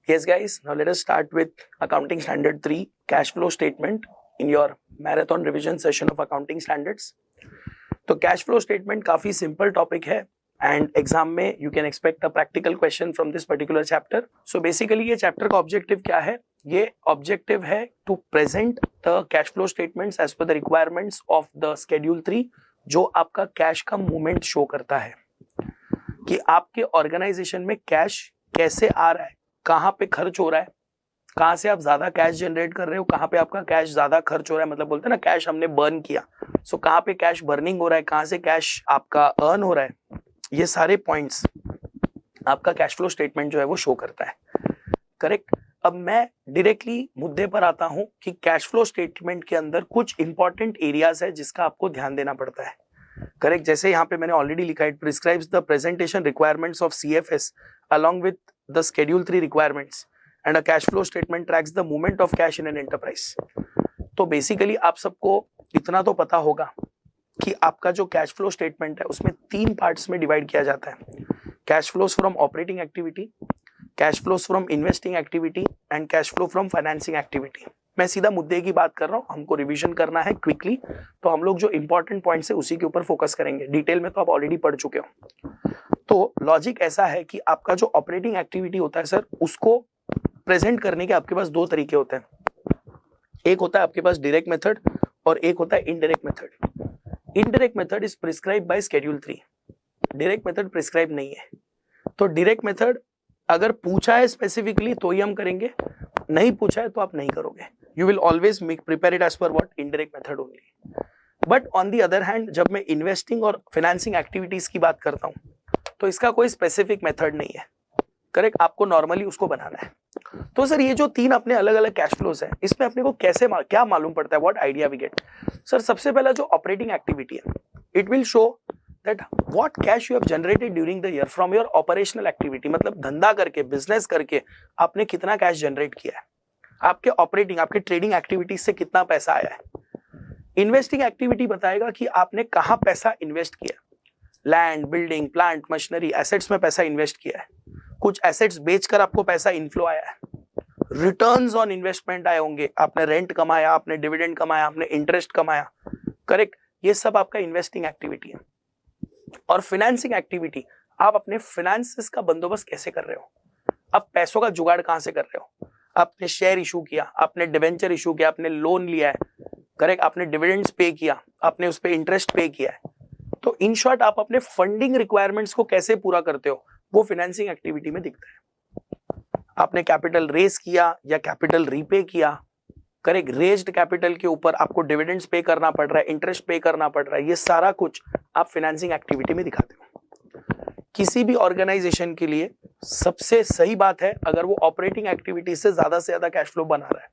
Yes, guys, now let us start with Accounting Standard 3 cash flow statement in your marathon revision session of accounting standards. तो cash flow statement काफी simple topic है and exam में you can expect a practical question from this particular chapter. So basically ये chapter का objective क्या है? ये objective है to present the cash flow statements as per the requirements of the schedule 3, जो आपका कैश का मूवमेंट शो करता है कि आपके ऑर्गेनाइजेशन में कैश कैसे आ रहा है, कहाँ पे खर्च हो रहा है, कहाँ से आप ज्यादा कैश जनरेट कर रहे हो, कहाँ पे आपका कैश ज्यादा खर्च हो रहा है, मतलब बोलते हैं ना कैश हमने बर्न किया, सो कहाँ पे कैश बर्निंग हो रहा है, कहाँ से कैश आपका अर्न हो रहा है. ये सारे पॉइंट्स आपका कैश फ्लो स्टेटमेंट जो है वो शो करता है. करेक्ट. अब मैं डायरेक्टली मुद्दे पर आता हूं कि कैश फ्लो स्टेटमेंट के अंदर कुछ इंपॉर्टेंट एरियाज है जिसका आपको ध्यान देना पड़ता है. करेक्ट. जैसे यहाँ पे मैंने ऑलरेडी लिखा है, prescribes the presentation requirements of CFS along with the schedule 3 requirements and a cash flow statement tracks the movement of cash in an enterprise. तो बेसिकली आप सबको इतना तो पता होगा कि आपका जो कैश फ्लो स्टेटमेंट है उसमें 3 पार्ट्स में डिवाइड किया जाता है. Cash flows from operating activity, cash flows from investing activity and cash flow from financing activity. मैं सीधा मुद्दे की बात कर रहा हूँ, हमको रिवीजन करना है क्विकली, तो हम लोग जो इंपॉर्टेंट पॉइंट्स है उसी के ऊपर फोकस करेंगे. डिटेल में तो आप ऑलरेडी पढ़ चुके हो. तो लॉजिक ऐसा है कि आपका जो ऑपरेटिंग एक्टिविटी होता है सर, उसको प्रेजेंट करने के आपके पास 2 तरीके होते हैं. एक होता है आपके पास डायरेक्ट मेथड और एक होता है indirect method. Indirect method is prescribe by schedule 3. Direct method prescribe नहीं है. तो डायरेक्ट मेथड अगर पूछा है स्पेसिफिकली तो ही हम करेंगे, नहीं पूछा है तो आप नहीं करोगे. You will always prepare it as per what indirect method only. But on the other hand जब मैं इन्वेस्टिंग और फाइनेंसिंग एक्टिविटीज की बात करता हूं तो इसका कोई स्पेसिफिक मेथड नहीं है. करेक्ट. आपको नॉर्मली उसको बनाना है. तो सर ये जो 3 अपने अलग अलग कैश फ्लोज है, इसमें अपने को कैसे क्या मालूम पड़ता है, what idea we get? Sir सबसे पहला जो ऑपरेटिंग एक्टिविटी है, it will show that what cash you have generated during the year from your operational activity. मतलब धंधा करके, बिजनेस करके आपने कितना कैश जनरेट किया है, आपके ऑपरेटिंग, आपके ट्रेडिंग एक्टिविटीज से कितना पैसा आया है. इन्वेस्टिंग एक्टिविटी बताएगा कि आपने कहाँ पैसा इन्वेस्ट किया, land, building, plant, machinery, assets में पैसा इन्वेस्ट किया है, कुछ एसेट्स बेचकर आपको पैसा इनफ्लो आया है, रिटर्न्स ऑन इन्वेस्टमेंट आए होंगे, आपने रेंट कमाया, आपने डिविडेंड कमाया, आपने इंटरेस्ट कमाया. करेक्ट. ये सब आपका इन्वेस्टिंग एक्टिविटी है. और फाइनेंसिंग एक्टिविटी, आप अपने फाइनेंसेस का बंदोबस्त कैसे कर रहे हो, आप पैसों का जुगाड़ कहां से कर रहे हो. आपने शेयर इशू किया, आपने डिवेंचर इशू किया, आपने लोन लिया है. करेक्ट. आपने डिविडेंड्स पे किया, आपने उस पर इंटरेस्ट पे किया है. तो इन शॉर्ट आप अपने फंडिंग रिक्वायरमेंट्स को कैसे पूरा करते हो वो फाइनेंसिंग एक्टिविटी में दिखता है. आपने कैपिटल रेज किया या कैपिटल रीपे किया. करेक्ट. रेज्ड कैपिटल के ऊपर आपको डिविडेंड्स पे करना पड़ रहा है, इंटरेस्ट पे करना पड़ रहा है, ये सारा कुछ आप फाइनेंसिंग एक्टिविटी में दिखाते हो. किसी भी ऑर्गेनाइजेशन के लिए सबसे सही बात है अगर वो ऑपरेटिंग एक्टिविटी से ज्यादा कैश फ्लो बना रहा है,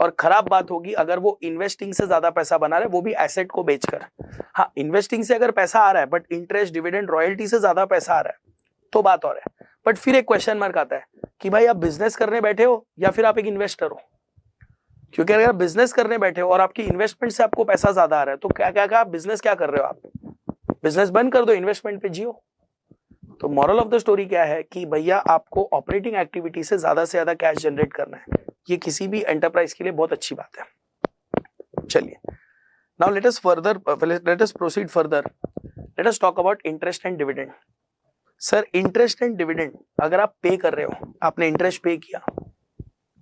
और खराब बात होगी अगर वो इन्वेस्टिंग से ज्यादा पैसा बना रहा है, वो भी एसेट को बेचकर. हाँ, इन्वेस्टिंग से अगर पैसा आ रहा है बट इंटरेस्ट, डिविडेंड, रॉयल्टी से ज्यादा पैसा आ रहा है तो बात और है. बट फिर एक क्वेश्चन मार्क आता है कि भाई आप बिजनेस करने बैठे हो या फिर आप एक इन्वेस्टर हो. क्योंकि अगर आप बिजनेस करने बैठे हो और आपकी इन्वेस्टमेंट से आपको पैसा ज्यादा आ रहा है तो क्या बिजनेस क्या कर रहे हो आप? बिजनेस बंद कर दो, इन्वेस्टमेंट पे जियो. तो मॉरल ऑफ द स्टोरी क्या है कि भैया आपको ऑपरेटिंग एक्टिविटी से ज्यादा कैश जनरेट करना है. ये किसी भी एंटरप्राइज के लिए बहुत अच्छी बात है. चलिए, now let us proceed further. Let us talk about interest and dividend. Sir interest and dividend अगर आप पे कर रहे हो, आपने इंटरेस्ट पे किया,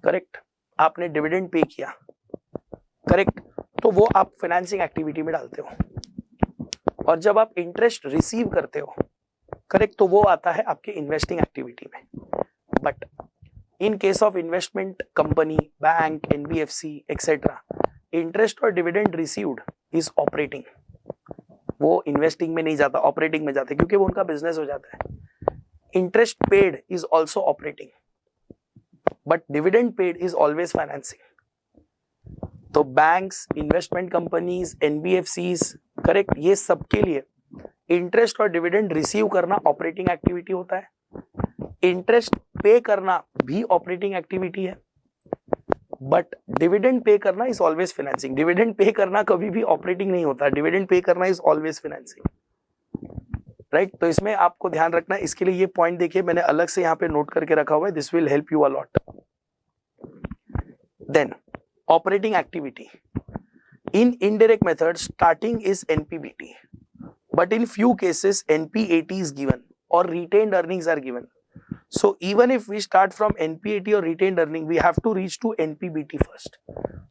करेक्ट, आपने डिविडेंड पे किया, करेक्ट, तो वो आप फाइनेंसिंग एक्टिविटी में डालते हो. और जब आप इंटरेस्ट रिसीव करते हो, करेक्ट, तो वो आता है आपके इन्वेस्टिंग एक्टिविटी में. But in case of investment company, bank, NBFC etcetera, interest और डिविडेंड रिसीव्ड इज ऑपरेटिंग. वो इन्वेस्टिंग में नहीं जाता, ऑपरेटिंग में जाता है, क्योंकि वो उनका बिजनेस हो जाता है. Interest paid is also operating, but dividend paid is always financing. तो banks, investment companies, NBFCs, correct, ये सबके लिए इंटरेस्ट और डिविडेंड रिसीव करना ऑपरेटिंग एक्टिविटी होता है. इंटरेस्ट पे करना भी ऑपरेटिंग एक्टिविटी है, बट डिविडेंड पे करना is always financing. Dividend pay करना कभी भी ऑपरेटिंग नहीं होता, डिविडेंड पे करना इज ऑलवेज फाइनेंसिंग. राइट। तो इसमें आपको ध्यान रखना है, इसके लिए ये पॉइंट देखिए मैंने अलग से यहाँ पे नोट करके रखा हुआ है, this will help you a lot. Then operating activity in indirect method starting is NPBT, but in few cases NPAT is given or retained earnings are given. So even if we start from NPAT or retained earning, we have to reach to NPBT first.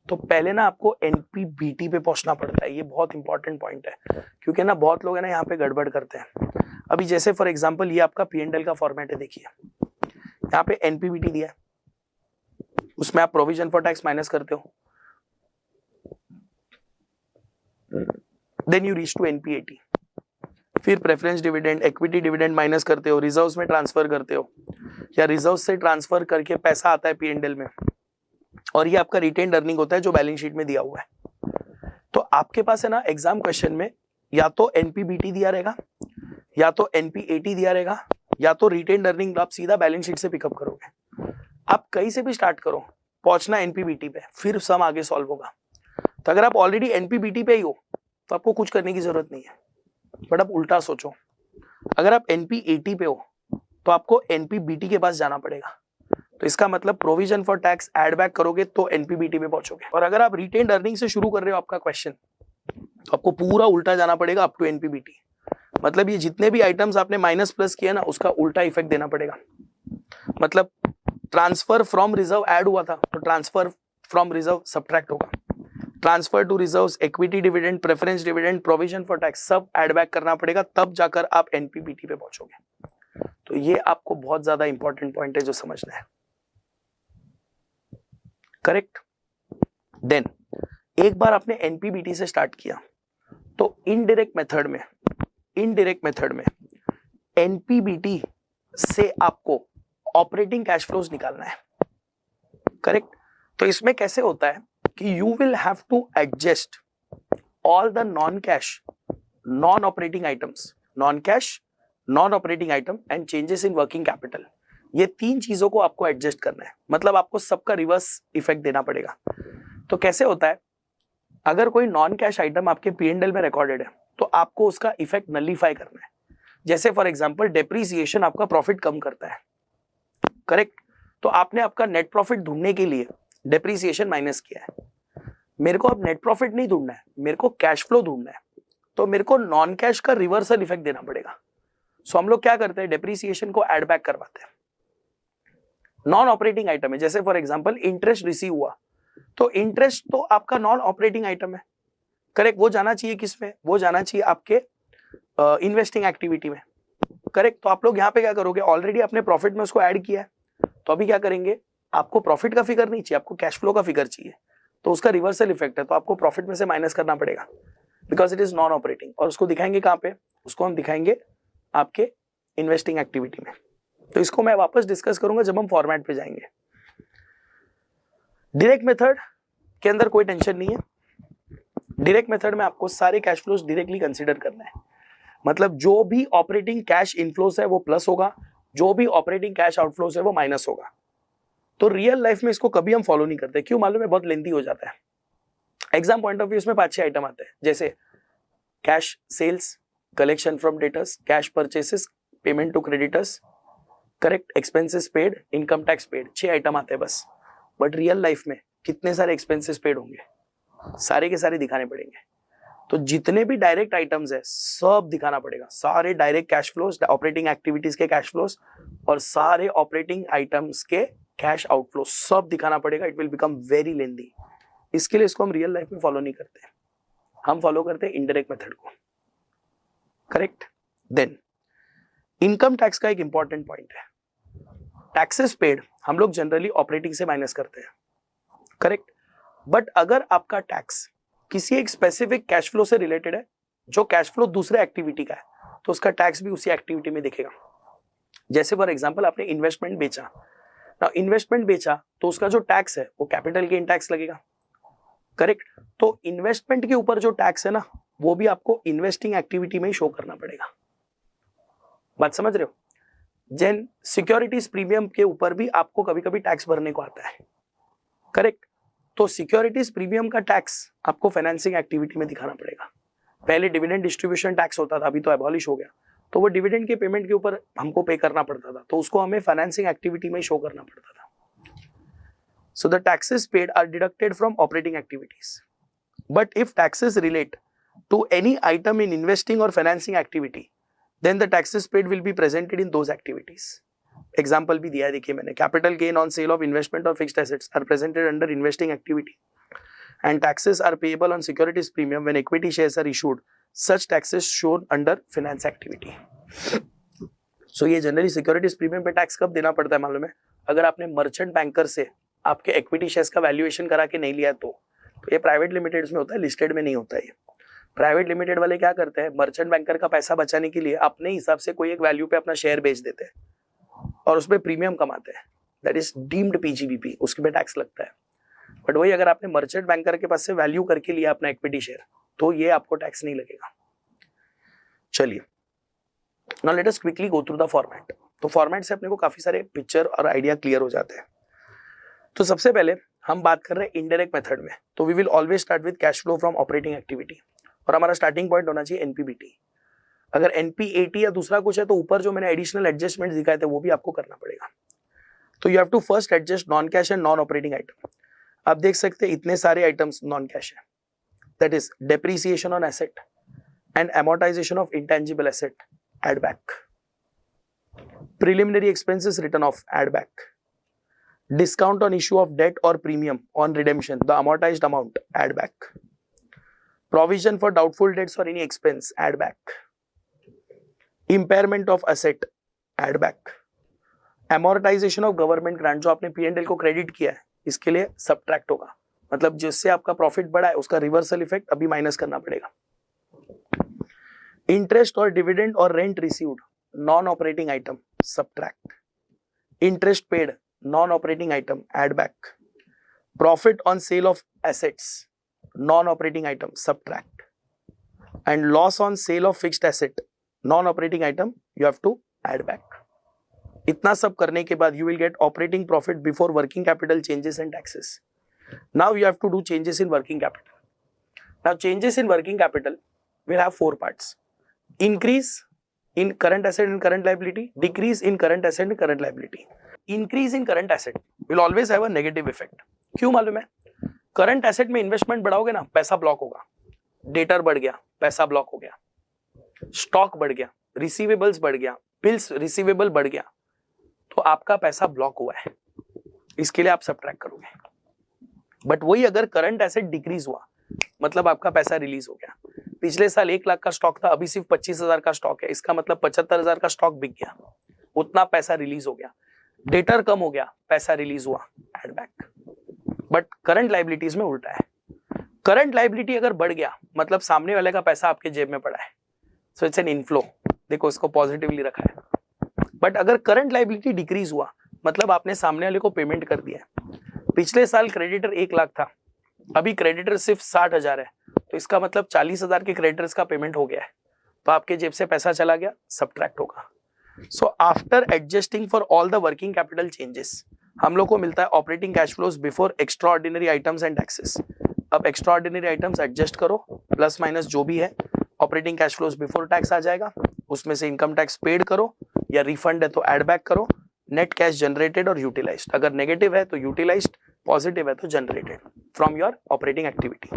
तो पहले ना आपको NPBT पे पहुंचना पड़ता है, ये बहुत इंपॉर्टेंट पॉइंट है, क्योंकि ना बहुत लोग है ना यहाँ पे गड़बड़ करते हैं। अभी जैसे फॉर एग्जांपल ये आपका P&L का फॉर्मेट है, देखिए यहाँ पे NPBT दिया है, उसमें आप प्रोविजन फॉर टैक्स माइनस करते हो, then you reach to NPAT, फिर preference dividend, equity dividend minus करते हो, रिजर्व्स में ट्रांसफर करते हो, या रिजर्व्स से ट्रांसफर करके पैसा आता है P&L में, और ये आपका रिटेन्ड अर्निंग होता है जो बैलेंस शीट में दिया हुआ है। तो आपके पास है ना एग्जाम क्वेश्चन में या तो NPBT दिया रहेगा, या तो NPAT दिया रहेगा, या तो रिटेन्ड अर्निंग आप सीधा बैलेंस शीट से पिकअप करोगे। आप कहीं से भी स्टार्ट करो, पहुंचना NPBT पे, फिर सम आगे सॉल्व होगा। तो अगर आप ऑलरेडी NPBT पे ही हो तो आपको कुछ करने की जरूरत नहीं है, बट आप उल्टा सोचो, अगर आप NPAT पे हो तो आपको NPBT के पास जाना पड़ेगा। तो इसका मतलब provision for tax add back करोगे तो NPBT पे पहुंचोगे। और अगर आप रिटेन्ड अर्निंग से शुरू कर रहे हो आपका क्वेश्चन, तो आपको पूरा उल्टा जाना पड़ेगा अप टू NPBT। मतलब ये जितने भी आइटम्स आपने माइनस प्लस किया ना, उसका उल्टा इफेक्ट देना पड़ेगा। मतलब ट्रांसफर फ्रॉम रिजर्व ऐड हुआ था तो ट्रांसफर फ्रॉम रिजर्व सब्ट्रैक्ट होगा, transfer to reserves, equity dividend, preference dividend, provision for tax सब ऐड बैक करना पड़ेगा, तब जाकर आप NPBT पे पहुंचोगे। तो ये आपको बहुत ज्यादा इंपॉर्टेंट पॉइंट है जो समझना है, करेक्ट। देन एक बार आपने NPBT से स्टार्ट किया तो इनडायरेक्ट मेथड में NPBT से आपको ऑपरेटिंग कैश फ्लोज निकालना है, करेक्ट। तो इसमें कैसे होता है कि you will have to adjust all the non-operating items, non-cash, non-operating item and changes in working capital। ये तीन चीजों को आपको एडजस्ट करना है, मतलब आपको सबका रिवर्स इफेक्ट देना पड़ेगा। तो कैसे होता है, अगर कोई नॉन कैश आइटम आपके P&L में रिकॉर्डेड है तो आपको उसका इफेक्ट नलीफाई करना है। जैसे फॉर एग्जांपल डेप्रीसिएशन आपका प्रॉफिट कम करता है, करेक्ट। तो आपने आपका नेट प्रॉफिट ढूंढने के लिए डेप्रीसिएशन माइनस किया है। मेरे को अब नेट प्रॉफिट नहीं ढूंढना है, मेरे को कैश फ्लो ढूंढना है, तो मेरे को नॉन कैश का रिवर्सल इफेक्ट देना पड़ेगा। सो हम लोग क्या करते हैं, डेप्रीसिएशन को ऐड बैक करवाते हैं। नॉन ऑपरेटिंग आइटम है, जैसे फॉर एग्जांपल इंटरेस्ट रिसीव हुआ, तो इंटरेस्ट तो आपका नॉन ऑपरेटिंग आइटम है, करेक्ट। वो जाना चाहिए किसमें, वो जाना चाहिए आपके इन्वेस्टिंग एक्टिविटी में, करेक्ट। तो आप लोग यहाँ पे क्या करोगे, ऑलरेडी आपने प्रॉफिट में उसको ऐड किया है, तो अभी क्या करेंगे, आपको प्रॉफिट का फिगर नहीं चाहिए, आपको कैश फ्लो का फिगर चाहिए। तो उसका रिवर्सल इफेक्ट है, तो आपको प्रॉफिट में से माइनस करना पड़ेगा because it is non operating. और उसको दिखाएंगे कहाँ पे, उसको हम दिखाएंगे आपके इन्वेस्टिंग एक्टिविटी में। तो इसको मैं वापस डिस्कस करूंगा जब हम फॉर्मेट पे जाएंगे। डायरेक्ट मेथड के अंदर कोई टेंशन नहीं है, डायरेक्ट मेथड में आपको सारे कैश फ्लोज डायरेक्टली कंसीडर करना है। मतलब जो भी ऑपरेटिंग कैश इनफ्लोस है वो प्लस होगा, जो भी ऑपरेटिंग कैश आउटफ्लोस है वो माइनस होगा। तो रियल लाइफ में इसको कभी हम फॉलो नहीं करते, क्यों मालूम है, बहुत लेंथी हो जाता है। एग्जाम पॉइंट ऑफ व्यू इसमें 5-6 आइटम आते हैं, जैसे cash sales, collection from debtors, cash purchases, payment to creditors, correct, expenses paid, income tax paid, 6 item आते हैं बस। बट रियल लाइफ में कितने सारे एक्सपेंसेस पेड होंगे, सारे के सारे दिखाने पड़ेंगे। तो जितने भी डायरेक्ट आइटम्स है सब दिखाना पड़ेगा, सारे direct cash flows, operating activities के कैश फ्लोज और सारे ऑपरेटिंग आइटम्स के कैश आउटफ्लो सब दिखाना पड़ेगा। It will become very lengthy. इसके लिए इसको हम रियल लाइफ में फॉलो नहीं करते, हम फॉलो करते हैं इनडायरेक्ट मेथड को, करेक्ट। देन इनकम टैक्स का एक इंपॉर्टेंट पॉइंट है, टैक्सेस पेड हम लोग जनरली ऑपरेटिंग से माइनस करते हैं, करेक्ट। बट अगर आपका टैक्स किसी एक स्पेसिफिक कैश फ्लो से रिलेटेड है, जो कैश फ्लो दूसरे एक्टिविटी का है, तो उसका टैक्स भी उसी एक्टिविटी में दिखेगा। जैसे फॉर एग्जांपल आपने इन्वेस्टमेंट बेचा, ना इन्वेस्टमेंट बेचा तो उसका जो टैक्स है वो कैपिटल गेन टैक्स लगेगा, करेक्ट। तो इन्वेस्टमेंट के ऊपर जो टैक्स है ना, वो भी आपको इन्वेस्टिंग एक्टिविटी में ही शो करना पड़ेगा। बात समझ रहे हो। जेन सिक्योरिटीज प्रीमियम के ऊपर भी आपको कभी कभी टैक्स भरने को आता है, करेक्ट। तो सिक्योरिटीज प्रीमियम का टैक्स आपको फाइनेंसिंग एक्टिविटी में दिखाना पड़ेगा। पहले डिविडेंड डिस्ट्रीब्यूशन टैक्स होता था, अभी तो एबॉलिश हो गया, तो वो डिविडेंड के पेमेंट के ऊपर हमको पे करना पड़ता था, तो उसको हमें फाइनेंसिंग एक्टिविटी में शो करना पड़ता था. So the taxes paid are deducted from operating activities. But if taxes relate to any item in investing or financing activity, then the taxes paid will be presented in those activities. Example भी दिया है, देखिए मैंने. Capital gain on sale of investment or fixed assets are presented under investing activity, and taxes are payable on securities premium when equity shares are issued. Such taxes shown under finance activity. So ये generally securities premium पे tax कब देना पड़ता है मालूम है? अगर आपने मर्चेंट बैंकर से आपके इक्विटी शेयर्स का वैल्यूएशन करा के नहीं लिया तो ये प्राइवेट लिमिटेड्स में होता है, लिस्टेड में नहीं होता है. प्राइवेट लिमिटेड वाले क्या करते हैं, मर्चेंट बैंकर का पैसा बचाने के लिए अपने हिसाब से कोई एक वैल्यू पे अपना शेयर बेच देते हैं और उस पर प्रीमियम कमाते हैं. दैट इज डीम्ड पीजीबीपी, उसके पे टैक्स लगता है. बट वही अगर आपने मर्चेंट बैंकर के पास से वैल्यू करके लिया अपना इक्विटी शेयर, तो ये आपको टैक्स नहीं लगेगा. चलिए, now let us quickly go through the format. तो फॉर्मेट से अपने को काफी सारे पिक्चर और आइडिया क्लियर हो जाते हैं. तो सबसे पहले हम बात कर रहे हैं इनडायरेक्ट मेथड में. तो we will always start with cash flow from operating activity, और हमारा स्टार्टिंग पॉइंट होना चाहिए एनपीबीटी. अगर एनपीएटी या दूसरा कुछ है तो ऊपर जो मैंने एडिशनल एडजस्टमेंट दिखाए थे वो भी आपको करना पड़ेगा. तो you have to first adjust non cash and non operating item. आप देख सकते हैं इतने सारे आइटम्स नॉन कैश है. That is depreciation on asset and amortization of intangible asset, add back. Preliminary expenses written off, add back. Discount on issue of debt or premium on redemption, the amortized amount, add back. Provision for doubtful debts or any expense, add back. Impairment of asset, add back. Amortization of government grant, जो आपने P&L को credit किया है, इसके लिए subtract होगा. मतलब जिससे आपका प्रॉफिट बढ़ा है उसका रिवर्सल इफेक्ट अभी माइनस करना पड़ेगा. इंटरेस्ट और डिविडेंड और rent received, non operating item, subtract. Interest paid, non operating item, add back. Profit on sale of assets, non operating item, subtract. And loss on sale of fixed asset, non operating item, you have to add back. इतना सब करने के बाद you will get operating profit before working capital changes and taxes. Now you have to do changes in working capital. Now changes in working capital will have four parts. Increase in current asset and current liability, decrease in current asset and current liability. Increase in current asset will always have a negative effect. क्यों मालूम है? Current asset में investment बढ़ाओगे ना, पैसा block होगा. Debtor बढ़ गया, पैसा ब्लॉक हो गया. स्टॉक बढ़ गया, रिसीवेबल्स बढ़ गया, बिल्स रिसीवेबल बढ़ गया, तो आपका पैसा ब्लॉक हुआ है. इसके लिए आप सब्ट्रैक्ट करोगे. बट वही अगर करंट एसेट डिक्रीज हुआ, मतलब आपका पैसा रिलीज हो गया. पिछले साल 1 लाख का स्टॉक था, अभी सिर्फ 25,000 का स्टॉक है, इसका मतलब 75,000 का स्टॉक बिक गया, उतना पैसा रिलीज हो गया. डेटर कम हो गया, पैसा रिलीज हुआ, add back. But current liabilities में उल्टा है. करंट लायबिलिटी अगर बढ़ गया मतलब सामने वाले का पैसा आपके जेब में पड़ा है, सो इट्स एन इनफ्लो. देखो इसको पॉजिटिवली रखा है. बट अगर करंट लायबिलिटी डिक्रीज हुआ मतलब आपने सामने वाले को पेमेंट कर दिया. पिछले साल क्रेडिटर 1 लाख था, अभी क्रेडिटर सिर्फ 60,000 है, तो इसका मतलब 40,000 के क्रेडिटर्स का पेमेंट हो गया है, तो आपके जेब से पैसा चला गया, सब्ट्रैक्ट होगा. So after adjusting for all the working capital changes हम लोग को मिलता है operating cash flows before extraordinary items and taxes. अब एक्स्ट्रा ऑर्डिनरी आइटम्स एडजस्ट करो, प्लस माइनस जो भी है, operating cash flows before tax आ जाएगा. उसमें से इनकम टैक्स पेड करो या रिफंड है तो एड बैक करो. नेट कैश जनरेटेड और यूटिलाइज्ड, अगर नेगेटिव है तो यूटिलाइज्ड, पॉजिटिव है तो generated from your operating activity.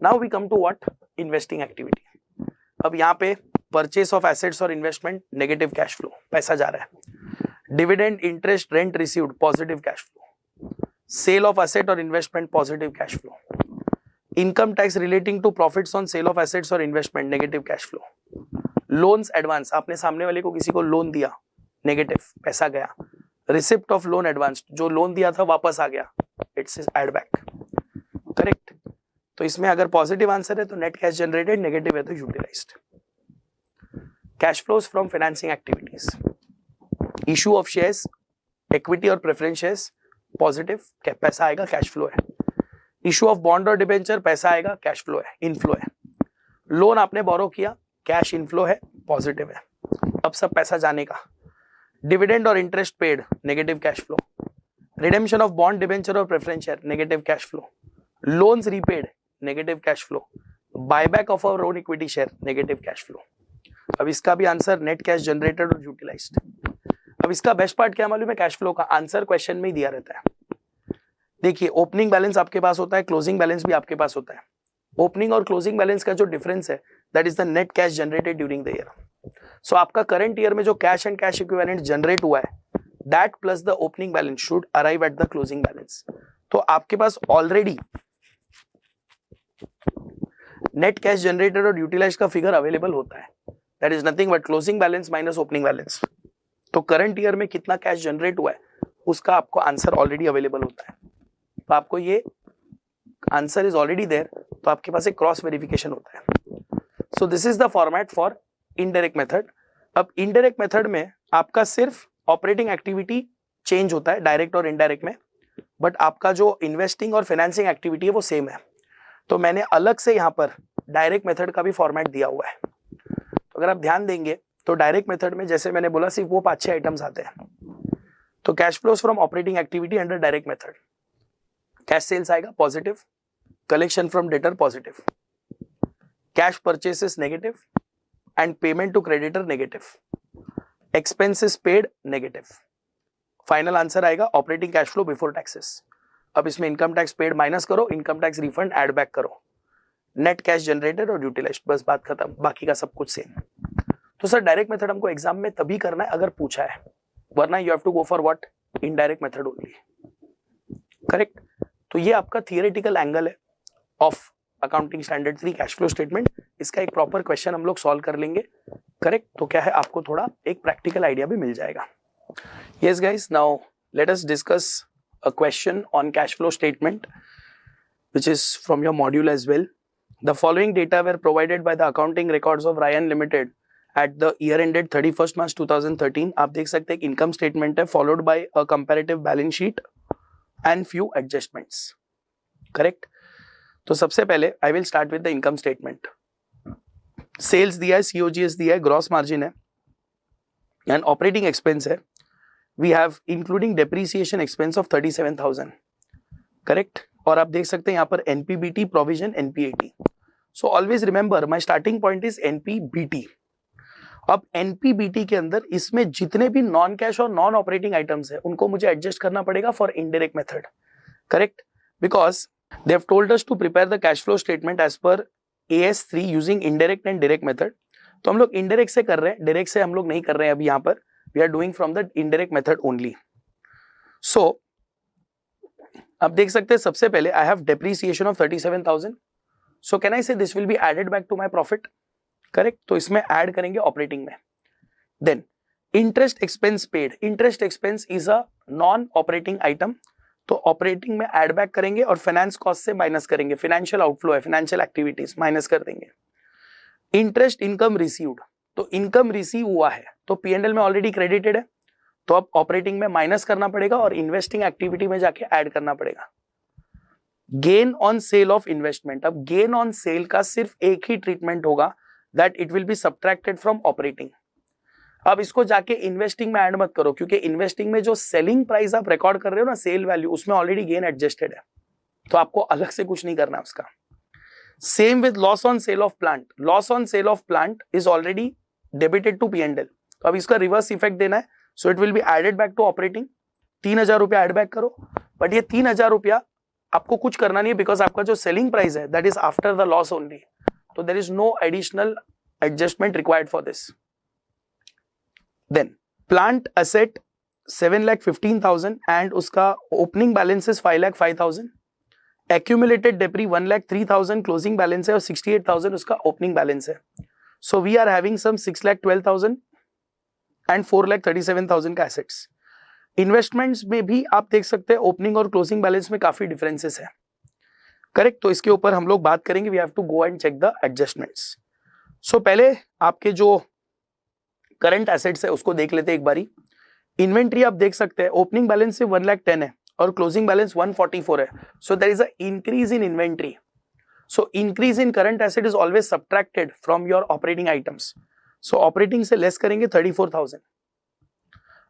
Now we come to what, investing activity. अब यहाँ पे परचेस ऑफ एसेट्स और इन्वेस्टमेंट, नेगेटिव कैश फ्लो, पैसा जा रहा है. Dividend, interest, rent received, positive cash flow. Sale of asset और investment, positive cash flow. Income tax relating to profits on sale of assets और investment, negative cash flow. Loans advance, आपने सामने वाले को किसी को लोन दिया, नेगेटिव, पैसा गया. रिसिप्ट ऑफ लोन एडवांस, जो लोन दिया था वापस आ गया, इट्स एड बैक. करेक्ट. तो इसमें अगर पॉजिटिव आंसर है तो नेट कैश जनरेटेड, नेगेटिव है तो utilized. Cash flows from financing activities, issue of shares, equity और प्रेफरेंस शेयर्स, पॉजिटिव, पैसा आएगा, कैश फ्लो है. इशू ऑफ बॉन्ड और डिबेंचर, पैसा आएगा, कैश फ्लो है, इनफ्लो है. लोन आपने बोरो किया, कैश इनफ्लो है, पॉजिटिव है, अब सब पैसा जाने का. डिविडेंड और interest paid, negative cash flow. Redemption of bond, debenture और preference share, negative cash flow. Loans repaid, negative cash flow. Buyback of our own equity share, negative cash flow. अब इसका भी आंसर नेट कैश जनरेटेड और utilised. अब इसका best part क्या मालूम है, कैश फ्लो का आंसर क्वेश्चन में ही दिया रहता है। देखिए ओपनिंग बैलेंस आपके पास होता है, क्लोजिंग बैलेंस भी आपके पास होता है। ओपनिंग और क्लोजिंग बैलेंस का जो डिफरेंस है that is the net cash generated during the year. So आपका करंट ईयर में जो cash and cash equivalent generate हुआ है that plus the opening balance should arrive at the closing balance. तो आपके पास ऑलरेडी नेट कैश जनरेटेड और utilise का फिगर अवेलेबल होता है, that is nothing but closing balance minus opening balance. तो करंट ईयर में कितना कैश जनरेट हुआ है उसका आपको आंसर ऑलरेडी अवेलेबल होता है। तो आपको ये आंसर इज ऑलरेडी देयर, तो आपके पास एक क्रॉस वेरिफिकेशन होता है। सो this is the format for indirect method. अब इनडायरेक्ट मेथड में आपका सिर्फ ऑपरेटिंग एक्टिविटी चेंज होता है डायरेक्ट और इनडायरेक्ट में, बट आपका जो इन्वेस्टिंग और फाइनेंसिंग एक्टिविटी है वो सेम है। तो मैंने अलग से यहाँ पर डायरेक्ट मेथड का भी फॉर्मेट दिया हुआ है। तो अगर आप ध्यान देंगे तो डायरेक्ट मेथड में जैसे मैंने बोला सिर्फ वो 5-6 आइटम्स आते हैं। तो cash flows from operating activity under direct method, cash sales आएगा positive, collection from debtor positive, cash purchases negative and payment to creditor negative, expenses paid negative. Final answer आएगा operating cash flow before taxes. अब इसमें income tax paid minus करो, income tax refund add back करो, net cash generated और utilised, बस बात खत्म, बाकी का सब कुछ सेम। तो सर डायरेक्ट मेथड हमको एग्जाम में तभी करना है अगर पूछा है, वरना you have to go for what, indirect method only. Correct. तो ये आपका थियोरेटिकल एंगल है of accounting standard 3 cash flow statement. इसका एक प्रॉपर क्वेश्चन हम लोग सॉल्व कर लेंगे। करेक्ट। तो क्या है, आपको थोड़ा एक प्रैक्टिकल आइडिया भी मिल जाएगा। Yes guys, now let us discuss a question on cash flow statement which is from your module as well. The following data were provided by the accounting records of Ryan Limited at the year ended 31st March 2013. आप देख सकते हैं income statement है followed by a comparative balance sheet and few adjustments. Correct? तो सबसे पहले I will start with the income statement. Sales दिया है, COGS दिया है, gross margin है and operating expense है. We have including depreciation expense of 37,000. Correct? और आप देख सकते हैं यहाँ पर NPBT, provision, NPAT. So always remember my starting point is NPBT. अब NPBT के अंदर इसमें जितने भी नॉन कैश और नॉन ऑपरेटिंग आइटम्स है उनको मुझे एडजस्ट करना पड़ेगा for indirect method. Correct? Because they have told us to prepare the cash flow statement as per AS3 using indirect and direct method. तो हम लोग इनडायरेक्ट से कर रहे हैं, डायरेक्ट से हम लोग नहीं कर रहे हैं अभी यहाँ पर. We are doing from the indirect method only. So, अब देख सकते हैं सबसे पहले I have depreciation of 37,000. So can I say this will be added back to my profit? Correct? तो इसमें add करेंगे operating में. Then interest expense paid. Interest expense is a non-operating item. तो operating में add back करेंगे और finance cost से minus करेंगे. Financial outflow है, financial activities minus कर देंगे. Interest income received. तो इनकम रिसीव हुआ है तो P&L में ऑलरेडी क्रेडिटेड है, तो अब ऑपरेटिंग में माइनस करना पड़ेगा और इन्वेस्टिंग एक्टिविटी में जाके ऐड करना पड़ेगा. Gain on sale of investment. अब गेन ऑन सेल का सिर्फ एक ही ट्रीटमेंट होगा, that it will be subtracted from operating. अब इसको जाके इन्वेस्टिंग में ऐड मत करो, क्योंकि इन्वेस्टिंग में जो सेलिंग प्राइस आप रिकॉर्ड कर रहे हो ना, सेल वैल्यू, उसमें ऑलरेडी गेन एडजस्टेड है, तो आपको अलग से कुछ नहीं करना है उसका. Same with loss on sale of plant. Loss on sale of plant is already debited to P&L. तो अब इसका रिवर्स इफेक्ट देना है, so it will be added back to operating. 3,000 रुपया एड बैक करो, बट ये 3,000 रुपया आपको कुछ करना नहीं है, बिकॉज आपका जो सेलिंग प्राइस है that is after the loss only. तो there is no additional adjustment required for this. Then plant asset 7,15,000 and उसका opening balance is 5,05,000. Accumulated depre 1,03,000 closing balance है और 68,000 उसका ओपनिंग बैलेंस है. So we are having some 6,12,000 and 4,37,000 का assets. Investments में भी आप देख सकते हैं ओपनिंग और क्लोजिंग बैलेंस में काफी डिफरेंसेस है. करेक्ट? तो इसके ऊपर हम लोग बात करेंगे. We have to go and check the adjustments. So पहले आपके जो करंट एसेट्स है उसको देख लेते हैं एक बारी. इन्वेंट्री आप देख सकते हैं ओपनिंग बैलेंस से 1,10,000 है और क्लोजिंग बैलेंस 144 है. So there is a increase in inventory. So increase in current asset is always subtracted from your operating items. So operating से less करेंगे 34,000.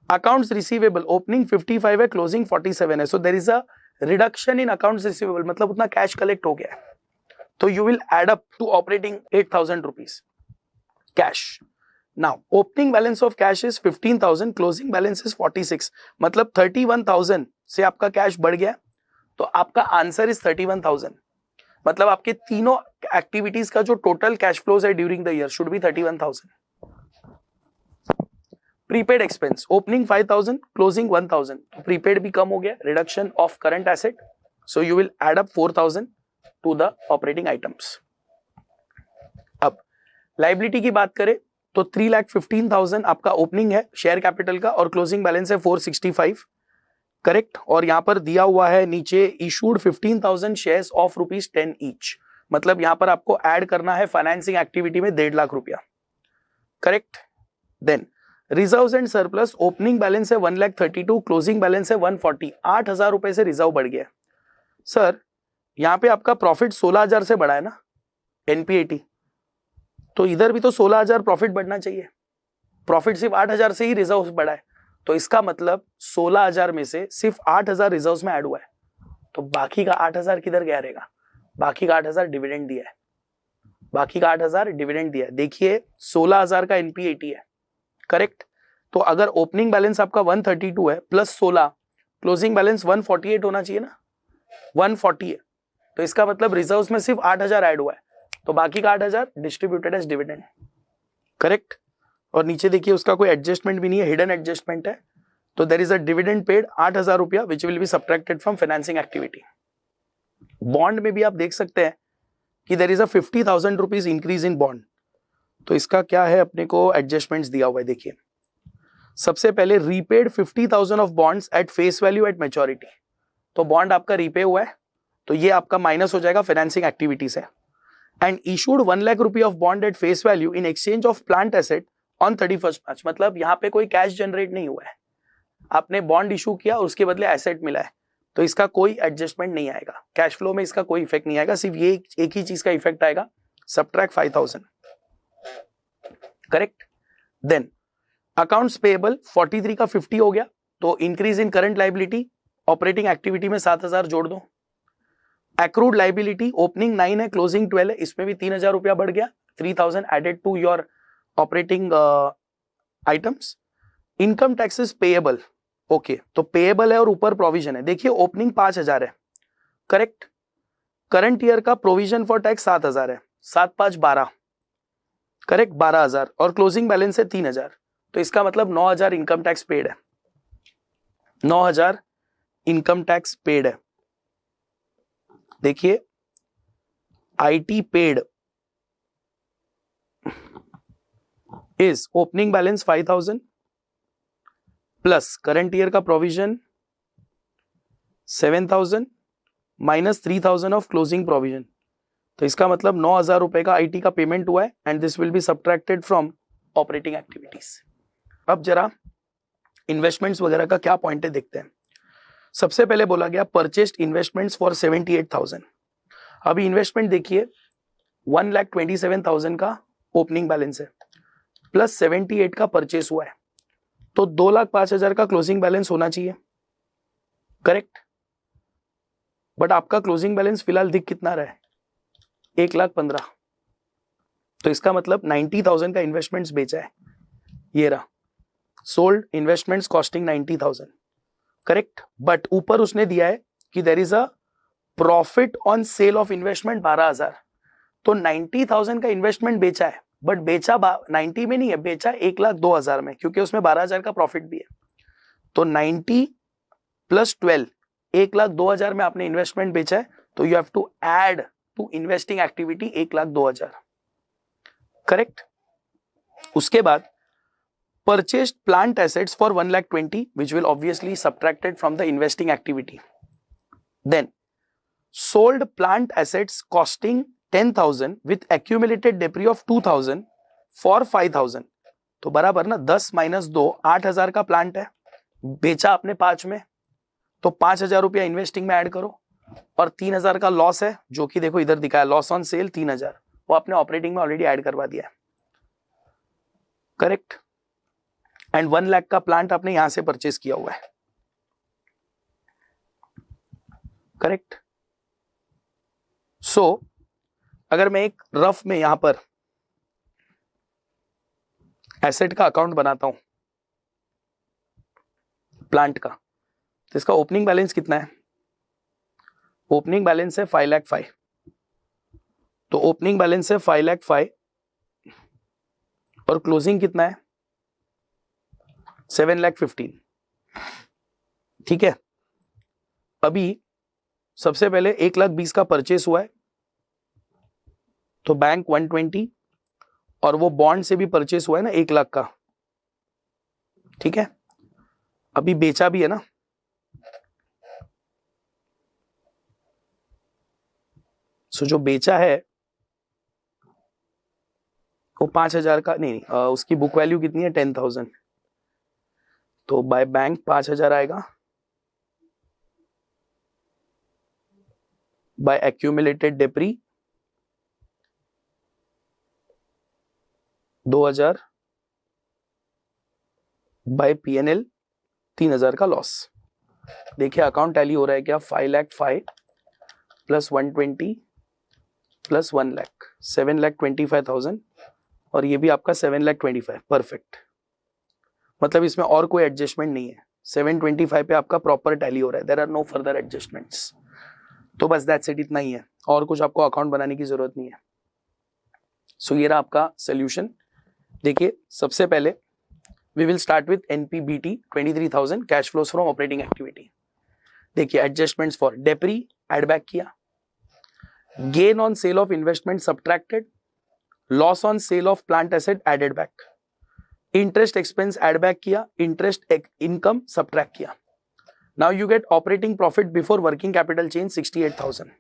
Accounts receivable opening 55 है, closing 47 है. So there is a reduction in accounts receivable. मतलब उतना cash collect हो गया है. तो you will add up to operating 8,000 rupees cash. Now opening balance of cash is 15,000, closing balance is 46, मतलब 31,000 से आपका कैश बढ़ गया, तो आपका आंसर इज 31,000। मतलब आपके तीनों एक्टिविटीज का जो टोटल कैश फ्लोज है during the year should be 31,000। Prepaid expense, opening 5,000, closing 1,000, तो प्रीपेड भी कम हो गया, reduction of current asset, so you will add up 4,000 to the operating items. अब लाइबिलिटी की बात करें तो 3,15,000 आपका ओपनिंग है शेयर कैपिटल का और क्लोजिंग बैलेंस है 465, करेक्ट। और यहां पर दिया हुआ है नीचे इशूड 15,000 शेयर्स ऑफ ₹10 ईच, मतलब यहां पर आपको ऐड करना है फाइनेंसिंग एक्टिविटी में 1.5 लाख रुपया, correct. Then reserves and surplus, opening balance है 1,32,000, क्लोजिंग बैलेंस है 140, 8,000 रुपए से रिजर्व बढ़ गया। सर यहां पे आपका प्रॉफिट 16,000 से बढ़ा है ना, एनपीएटी, तो इधर भी तो 16,000 प्रॉफिट बढ़ना चाहिए, प्रॉफिट सिर्फ 8,000 से ही रिजर्व बढ़ा है, तो इसका मतलब 16,000 में से सिर्फ 8,000 रिजर्व में ऐड हुआ है, तो बाकी का 8,000 किधर गया रहेगा, बाकी का 8,000 डिविडेंड दिया है, बाकी का 8,000 डिविडेंड दिया है। देखिए 16,000 का एनपीएटी है, करेक्ट। तो अगर ओपनिंग बैलेंस आपका 132 है प्लस 16, क्लोजिंग बैलेंस 148 होना चाहिए ना, 140 है, तो इसका मतलब रिजर्व्स में सिर्फ 8,000 ऐड हुआ है, तो बाकी का 8,000 डिस्ट्रीब्यूटेड एज डिविडेंड, करेक्ट। और नीचे देखिए उसका कोई एडजस्टमेंट भी नहीं है, हिडन एडजस्टमेंट है, तो there is a dividend paid 8,000 रुपया which will be subtracted from financing activity. Bond में भी आप देख सकते हैं कि there is a 50,000 rupees increase in bond, तो इसका क्या है, अपने को एडजस्टमेंट्स दिया हुआ है। देखिए सबसे पहले repaid 50,000 of bonds at face value at maturity, तो बॉन्ड आपका रीपे हुआ है, तो ये आपका माइनस हो जाएगा फाइनेंसिंग एक्टिविटी से। And issued 1 lakh rupee of bond at face value in exchange of plant asset on 31 March, मतलब यहाँ पे कोई कैश जनरेट नहीं हुआ है, आपने बॉन्ड इशू किया और उसके बदले एसेट मिला है, तो इसका कोई एडजस्टमेंट नहीं आएगा, कैश फ्लो में इसका कोई इफेक्ट नहीं आएगा, सिर्फ ये एक ही चीज का इफेक्ट आएगा, subtract 5,000, correct. Then accounts payable 43 का 50 हो गया, तो increase in current liability, operating activity में 7,000 जोड़ दो। एक्रूड लाइबिलिटी, ओपनिंग 9 है, क्लोजिंग 12 है, इसमें भी 3,000 रुपया बढ़ गया, 3,000 added to your operating items. Income taxes payable, okay, तो पेएबल है और ऊपर प्रोविजन है। देखिए ओपनिंग 5,000 है, करेक्ट, करंट ईयर का प्रोविजन फॉर टैक्स 7,000 है, 7 5 12, करेक्ट, 12,000, और क्लोजिंग बैलेंस है 3,000, तो इसका मतलब 9,000 इनकम टैक्स पेड है, 9,000 इनकम टैक्स पेड है। देखिए IT paid is opening balance 5,000 plus current year का provision 7,000 minus 3,000 of closing provision, तो इसका मतलब 9,000 रुपए का आईटी का पेमेंट हुआ है and this will be subtracted from operating activities. अब जरा इन्वेस्टमेंट्स वगैरह का क्या पॉइंट है देखते हैं। सबसे पहले बोला गया परचेस्ड इन्वेस्टमेंट्स फॉर 78,000, अभी इन्वेस्टमेंट देखिए 1,27,000 का ओपनिंग बैलेंस है प्लस 78 का परचेस हुआ है, तो 2,05,000 का क्लोजिंग बैलेंस होना चाहिए, करेक्ट। बट आपका क्लोजिंग बैलेंस फिलहाल दिख कितना रहा है, 1,15,000, तो इसका मतलब 90,000 का इन्वेस्टमेंट्स बेचा है, ये रहा, sold investments costing 90,000, correct. But ऊपर उसने दिया है कि there is a profit on sale of investment 12,000, तो 90,000 का इन्वेस्टमेंट बेचा है, बट बेचा 90 में नहीं है, बेचा 1,02,000 में, क्योंकि उसमें 12,000 का प्रॉफिट भी है, तो 90 प्लस 12 1,02,000 में आपने इन्वेस्टमेंट बेचा है, तो you have to add to investing activity 1,02,000, correct. उसके बाद purchased plant assets for 1,20,000 which will obviously subtracted from the investing activity. Then sold plant assets costing 10,000 with accumulated debris of 2,000 for 5,000, तो बराबर ना 10 minus 2 8,000 का plant है, बेचा आपने 5 में, तो 5,000 रुपया इन्वेस्टिंग में ऐड करो, और 3,000 का लॉस है जो कि देखो इधर दिखाया लॉस ऑन सेल 3,000, वो आपने ऑपरेटिंग में ऑलरेडी ऐड करवा दिया है, करेक्ट। एंड 1 लाख का प्लांट आपने यहां से परचेस किया हुआ है, करेक्ट। सो अगर मैं एक रफ में यहां पर एसेट का अकाउंट बनाता हूं प्लांट का, तो इसका ओपनिंग बैलेंस कितना है? ओपनिंग बैलेंस है 5,05,000, तो ओपनिंग बैलेंस है 5,05,000 और क्लोजिंग कितना है? 7,15,000। ठीक है, अभी सबसे पहले 1,20,000 का परचेस हुआ है, तो बैंक 120 और वो बॉन्ड से भी परचेस हुआ है ना 1,00,000 का। ठीक है, अभी बेचा भी है ना, सो जो बेचा है वो 5,000 का नहीं, उसकी बुक वैल्यू कितनी है? 10,000, तो बाय बैंक 5,000 आएगा, बाय एक्यूमुलेटेड डेप्री 2,000, बाय पीएनएल 3,000 का लॉस। देखिए अकाउंट टैली हो रहा है क्या? 5,05,000 प्लस 120 प्लस 1,00,000 7,25,000 और ये भी आपका 7,25,000। परफेक्ट, मतलब इसमें और कोई एडजस्टमेंट नहीं है, 725 पे आपका प्रॉपर टैली हो रहा है, there are no further adjustments. तो बस दैट्स इट, इतना ही है, और कुछ आपको अकाउंट बनाने की जरूरत नहीं है। सो ये रहा आपका सोल्यूशन। देखिए सबसे पहले we will start with NPBT 23,000 cash flows from operating activity. देखिए adjustments for depreciation add back किया, gain on sale of investment subtracted, loss on sale of plant asset added back, interest expense add back किया, interest income subtract किया। Now you get operating profit before working capital change 68,000।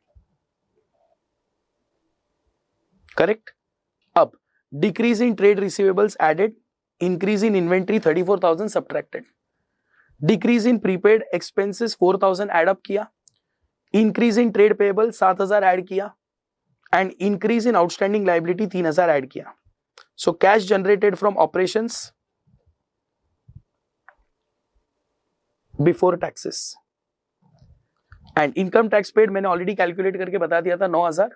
Correct. अब decrease in trade receivables added, increase in inventory 34,000 subtracted, decrease in prepaid expenses 4,000 add up किया, increase in trade payable 7,000 add किया and increase in outstanding liability 3,000 add किया। So cash generated from operations before taxes and income tax paid मैंने already calculate करके बता दिया था 9,000।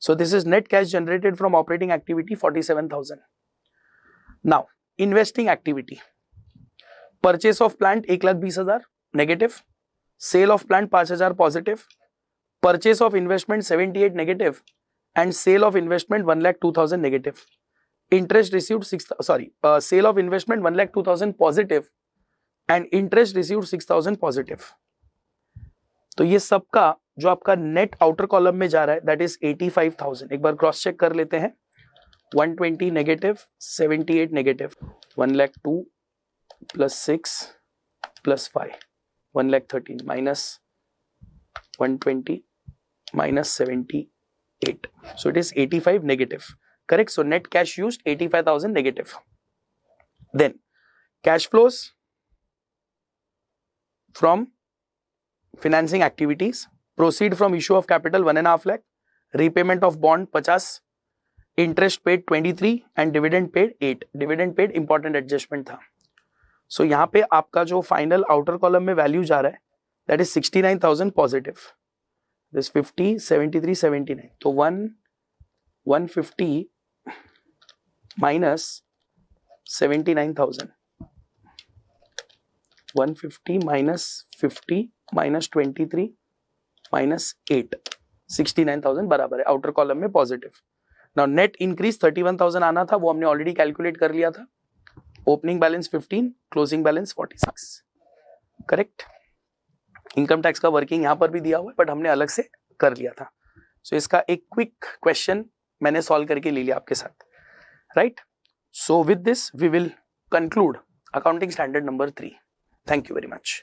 So this is net cash generated from operating activity 47,000। Now investing activity, purchase of plant 1,20,000 negative, sale of plant 5,000 positive, purchase of investment 78 negative and sale of investment 1,02,000 negative, interest received sale of investment 1,02,000 positive and interest received 6,000 positive. तो ये सबका जो आपका net outer column में जा रहा है that is 85,000। एक बार क्रॉस चेक कर लेते हैं, 120 negative, 78 negative, 1,02,000 plus 6 plus 5, 1,13,000 minus 120 minus 78. So it is 85 negative. Correct? So net cash used 85,000 negative. Then cash flows from financing activities, proceed from issue of capital 1.5 lakh, repayment of bond 50, interest paid 23 and dividend paid 8. Dividend paid important adjustment था. So यहाँ पे आपका जो final outer column में value जा रहा है that is 69,000 positive. This 50, 73, 79. तो 150 minus 79,000. 150 minus 50 minus 23 minus 8. 69,000 बराबर है आउटर कॉलम में पॉजिटिव। नाउ नेट इंक्रीज 31,000 आना था, वो हमने ऑलरेडी कैलकुलेट कर लिया था। Opening balance 15, closing balance 46। Correct. Income tax का वर्किंग यहां पर भी दिया हुआ है बट हमने अलग से कर लिया था। सो इसका एक क्विक क्वेश्चन मैंने सॉल्व करके ले लिया आपके साथ, right. So with this we will conclude accounting standard number 3। Thank you very much.